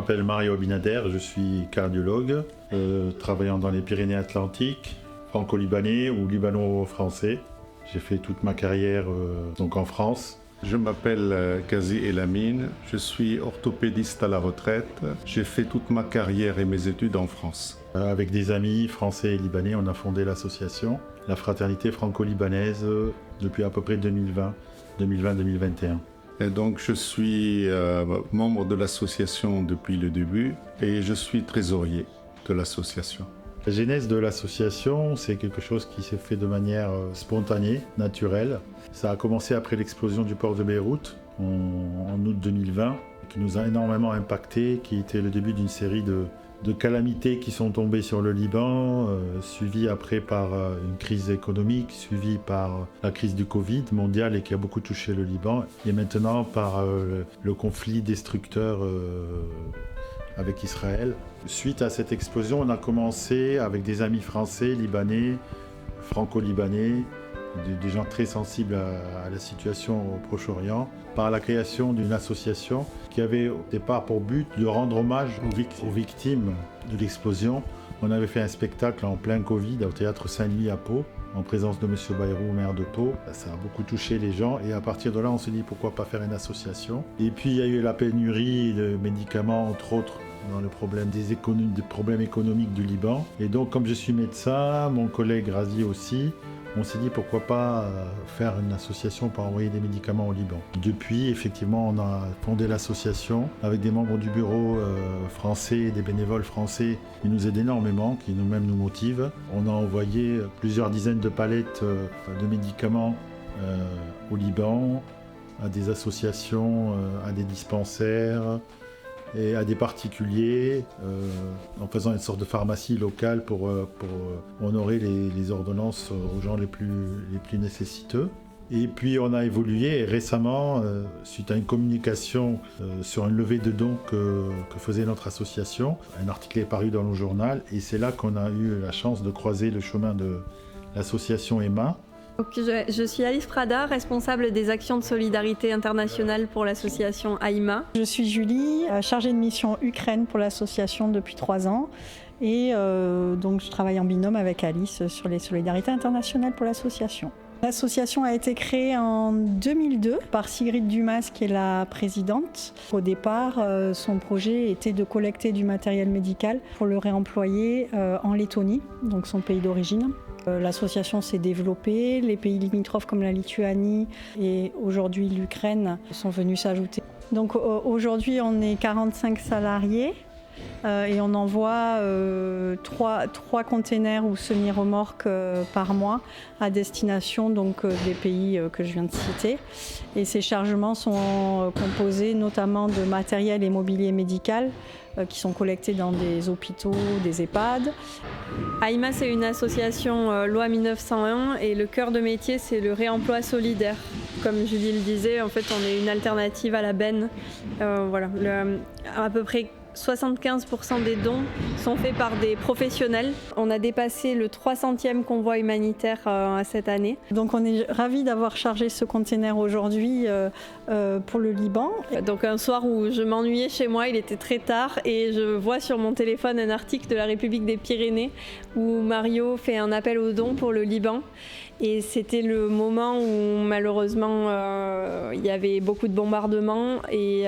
m'appelle Mario Abinader, je suis cardiologue, travaillant dans les Pyrénées-Atlantiques, franco-libanais ou libano-français. J'ai fait toute ma carrière donc en France. Je m'appelle Kazi Elamine, je suis orthopédiste à la retraite. J'ai fait toute ma carrière et mes études en France. Avec des amis français et libanais, on a fondé l'association, la Fraternité franco-libanaise, depuis à peu près 2020-2021. Et donc je suis membre de l'association depuis le début et je suis trésorier de l'association. La genèse de l'association, c'est quelque chose qui s'est fait de manière spontanée, naturelle. Ça a commencé après l'explosion du port de Beyrouth en août 2020, qui nous a énormément impacté, qui était le début d'une série de calamités qui sont tombées sur le Liban, suivies après par une crise économique, suivie par la crise du Covid mondiale et qui a beaucoup touché le Liban, et maintenant par le conflit destructeur avec Israël. Suite à cette explosion, on a commencé avec des amis français, libanais, franco-libanais, des gens très sensibles à la situation au Proche-Orient, par la création d'une association qui avait au départ pour but de rendre hommage aux victimes de l'explosion. On avait fait un spectacle en plein Covid au théâtre Saint-Louis à Pau, en présence de M. Bayrou, maire de Pau. Ça a beaucoup touché les gens et à partir de là, on s'est dit pourquoi pas faire une association. Et puis il y a eu la pénurie de médicaments, entre autres, dans le problème des problèmes économiques du Liban. Et donc, comme je suis médecin, mon collègue Razi aussi, on s'est dit pourquoi pas faire une association pour envoyer des médicaments au Liban. Depuis, effectivement, on a fondé l'association avec des membres du bureau français, des bénévoles français qui nous aident énormément, qui nous-mêmes nous motivent. On a envoyé plusieurs dizaines de palettes de médicaments au Liban, à des associations, à des dispensaires, et à des particuliers, en faisant une sorte de pharmacie locale pour honorer les ordonnances aux gens les plus nécessiteux. Et puis on a évolué et récemment, suite à une communication sur une levée de dons que faisait notre association, un article est paru dans le journal et c'est là qu'on a eu la chance de croiser le chemin de l'association EMA. Donc, je suis Alice Prada, responsable des actions de solidarité internationale pour l'association AIMA. Je suis Julie, chargée de mission Ukraine pour l'association depuis 3 ans. Et donc je travaille en binôme avec Alice sur les solidarités internationales pour l'association. L'association a été créée en 2002 par Sigrid Dumas, qui est la présidente. Au départ, son projet était de collecter du matériel médical pour le réemployer en Lettonie, donc son pays d'origine. L'association s'est développée, les pays limitrophes comme la Lituanie et aujourd'hui l'Ukraine sont venus s'ajouter. Donc aujourd'hui on est 45 salariés et on envoie 3 containers ou semi-remorques par mois à destination donc, des pays que je viens de citer. Et ces chargements sont composés notamment de matériel et mobilier médical qui sont collectés dans des hôpitaux, des EHPAD. AIMA, c'est une association loi 1901 et le cœur de métier, c'est le réemploi solidaire. Comme Julie le disait, en fait, on est une alternative à la benne. Voilà, à peu près 75% des dons sont faits par des professionnels. On a dépassé le 300e convoi humanitaire cette année. Donc on est ravis d'avoir chargé ce container aujourd'hui pour le Liban. Donc un soir où je m'ennuyais chez moi, il était très tard et je vois sur mon téléphone un article de la République des Pyrénées où Mario fait un appel aux dons pour le Liban. Et c'était le moment où malheureusement il y avait beaucoup de bombardements et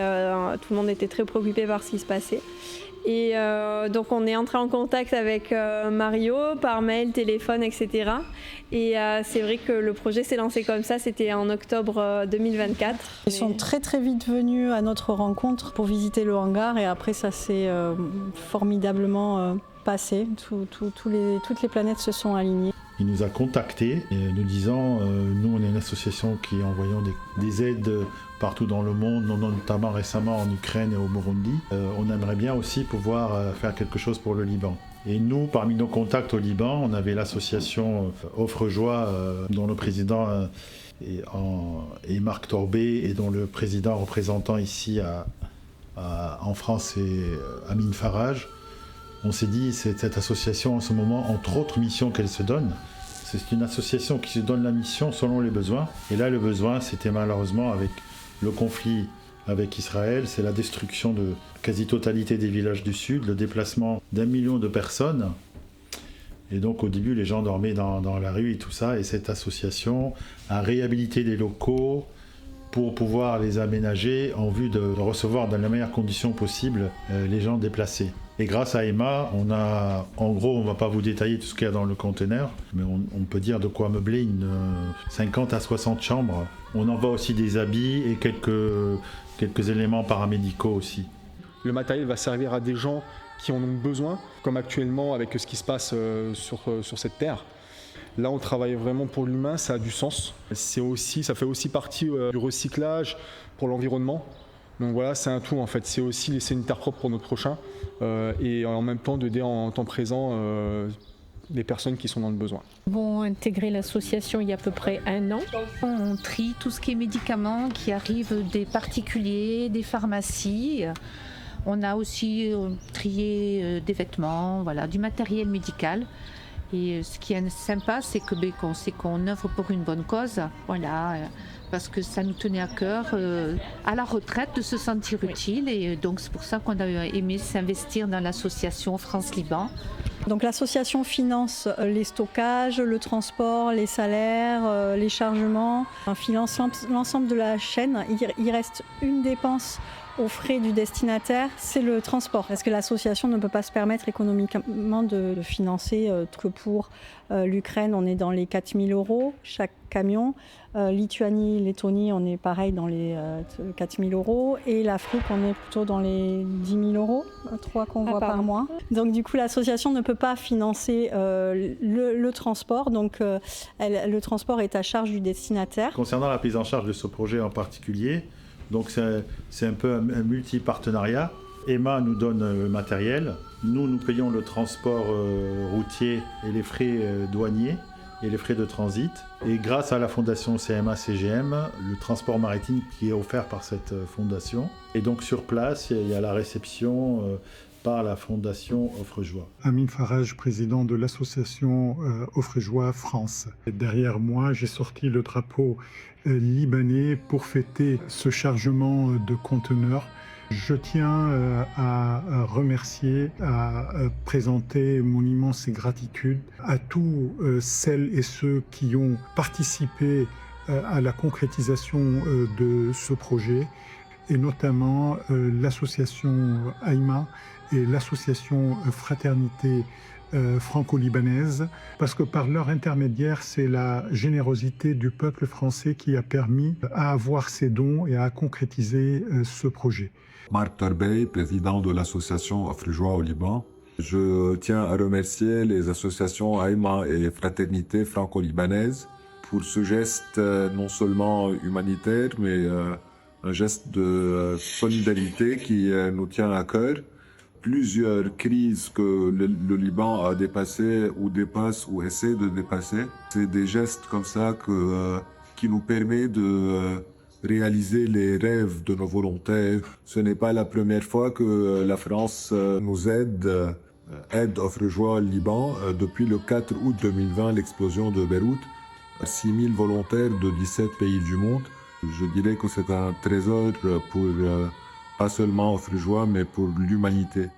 tout le monde était très préoccupé par ce qui se passait. Et donc on est entré en contact avec Mario par mail, téléphone, etc. Et c'est vrai que le projet s'est lancé comme ça, c'était en octobre 2024. Ils sont très très vite venus à notre rencontre pour visiter le hangar et après ça s'est formidablement passé. Toutes les planètes se sont alignées. Il nous a contactés nous disant nous on est une association qui envoyons des aides partout dans le monde, notamment récemment en Ukraine et au Burundi. On aimerait bien aussi pouvoir faire quelque chose pour le Liban. Et nous, parmi nos contacts au Liban, on avait l'association Offre Joie dont le président est Marc Torbet et dont le président représentant ici en France est Amine Farage. On s'est dit, cette association en ce moment, entre autres missions qu'elle se donne, c'est une association qui se donne la mission selon les besoins. Et là, le besoin, c'était malheureusement avec le conflit avec Israël, c'est la destruction de quasi-totalité des villages du Sud, le déplacement d'1 million de personnes. Et donc au début, les gens dormaient dans la rue et tout ça, et cette association a réhabilité des locaux pour pouvoir les aménager en vue de recevoir dans les meilleures conditions possibles les gens déplacés. Et grâce à Emma, on a, en gros, on ne va pas vous détailler tout ce qu'il y a dans le conteneur, mais on peut dire de quoi meubler 50 à 60 chambres. On envoie aussi des habits et quelques éléments paramédicaux aussi. Le matériel va servir à des gens qui en ont besoin, comme actuellement avec ce qui se passe sur cette terre. Là, on travaille vraiment pour l'humain, ça a du sens. Ça fait aussi partie du recyclage pour l'environnement. Donc voilà, c'est un tout en fait. C'est aussi laisser une terre propre pour notre prochain et en même temps d'aider en temps présent les personnes qui sont dans le besoin. Bon, intégré l'association il y a à peu près 1 an. On trie tout ce qui est médicaments qui arrivent des particuliers, des pharmacies. On a aussi trié des vêtements, voilà, du matériel médical. Et ce qui est sympa, c'est qu'on sait qu'on œuvre pour une bonne cause, voilà, parce que ça nous tenait à cœur, à la retraite, de se sentir utile. Et donc c'est pour ça qu'on a aimé s'investir dans l'association France-Liban. Donc l'association finance les stockages, le transport, les salaires, les chargements, finance l'ensemble de la chaîne. Il reste une dépense aux frais du destinataire, c'est le transport. Parce que l'association ne peut pas se permettre économiquement de financer que pour l'Ukraine, on est dans les 4 000 € chaque camion. Lituanie, Lettonie, on est pareil dans les 4 000 €. Et l'Afrique, on est plutôt dans les 10 000 €, 3 qu'on voit par mois. Donc du coup, l'association ne peut pas financer le transport. Donc le transport est à charge du destinataire. Concernant la prise en charge de ce projet en particulier, donc c'est un peu un multi-partenariat. Emma nous donne le matériel, nous payons le transport routier et les frais douaniers et les frais de transit. Et grâce à la fondation CMA-CGM, le transport maritime qui est offert par cette fondation. Et donc sur place, il y a la réception par la fondation Offre-Joie. Amin Faraj, président de l'association Offre-Joie France. Et derrière moi, j'ai sorti le drapeau libanais pour fêter ce chargement de conteneurs. Je tiens à remercier, à présenter mon immense gratitude à tous celles et ceux qui ont participé à la concrétisation de ce projet, et notamment l'association AIMA et l'association Fraternité franco-libanaise, parce que par leur intermédiaire, c'est la générosité du peuple français qui a permis à avoir ces dons et à concrétiser ce projet. Marc Torbey, président de l'association Offre-Joie au Liban. Je tiens à remercier les associations AIMA et Fraternité franco-libanaise pour ce geste non seulement humanitaire, mais un geste de solidarité qui nous tient à cœur. Plusieurs crises que le Liban a dépassées ou dépasse ou essaie de dépasser. C'est des gestes comme ça qui nous permettent de réaliser les rêves de nos volontaires. Ce n'est pas la première fois que la France nous aide Offre-Joie Liban. Depuis le 4 août 2020, l'explosion de Beyrouth, 6 000 volontaires de 17 pays du monde. Je dirais que c'est un trésor pour pas seulement Offre-Joie, mais pour l'humanité.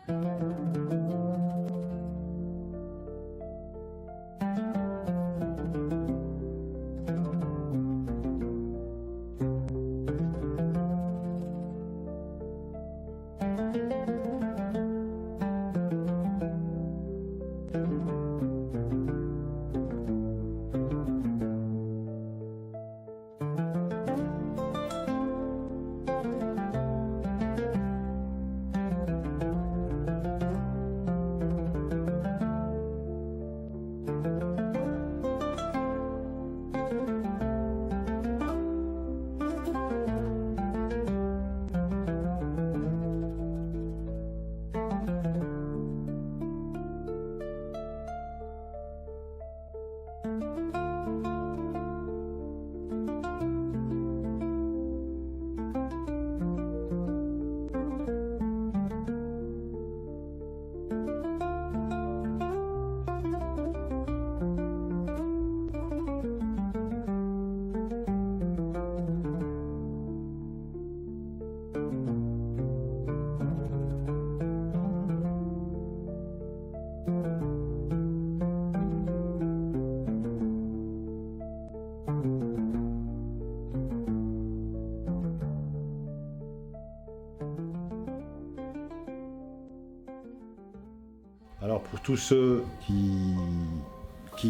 tous ceux qui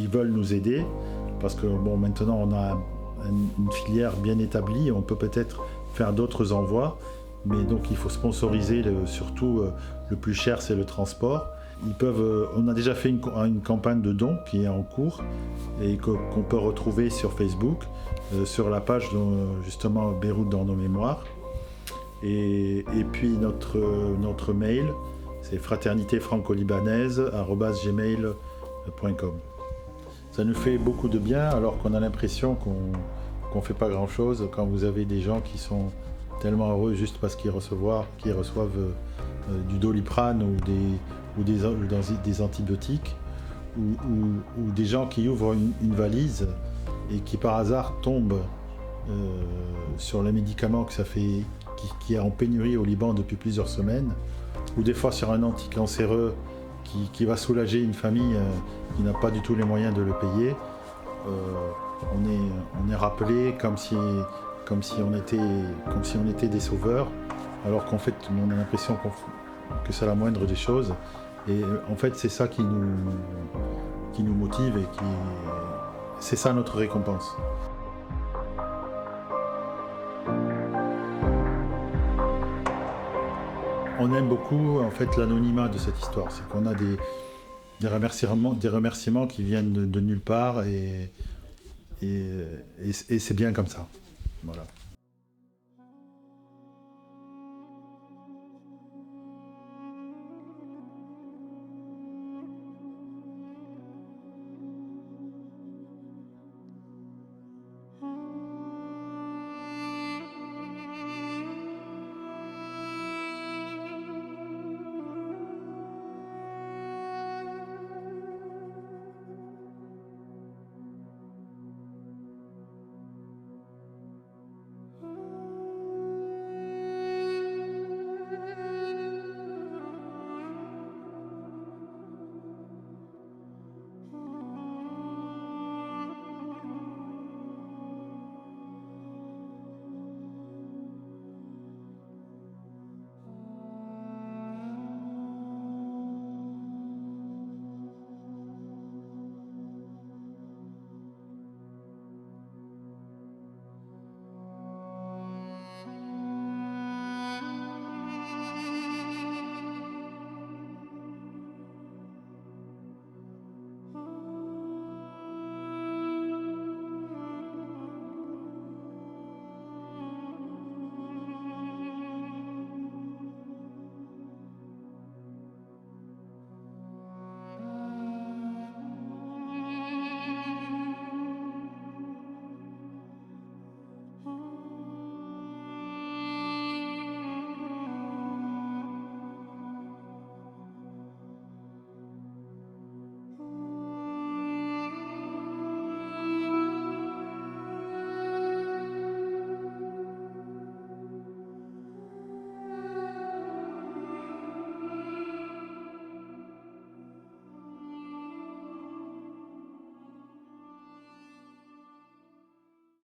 veulent nous aider, parce que bon, maintenant on a une filière bien établie, on peut peut-être faire d'autres envois, mais donc il faut sponsoriser, surtout le plus cher c'est le transport. On a déjà fait une campagne de dons qui est en cours et qu'on peut retrouver sur Facebook, sur la page justement Beyrouth dans nos mémoires. Et puis notre mail, c'est fraternitéfranco-libanaise@gmail.com. Ça nous fait beaucoup de bien alors qu'on a l'impression qu'on fait pas grand-chose quand vous avez des gens qui sont tellement heureux juste parce qu'ils reçoivent du Doliprane ou des antibiotiques ou des gens qui ouvrent une valise et qui par hasard tombent sur les médicaments qui est en pénurie au Liban depuis plusieurs semaines, ou des fois sur un anticancéreux qui va soulager une famille qui n'a pas du tout les moyens de le payer. On est rappelé comme si on était des sauveurs, alors qu'en fait on a l'impression que c'est la moindre des choses. Et en fait c'est ça qui nous motive et c'est ça notre récompense. On aime beaucoup en fait l'anonymat de cette histoire, c'est qu'on a des remerciements qui viennent de nulle part et c'est bien comme ça. Voilà.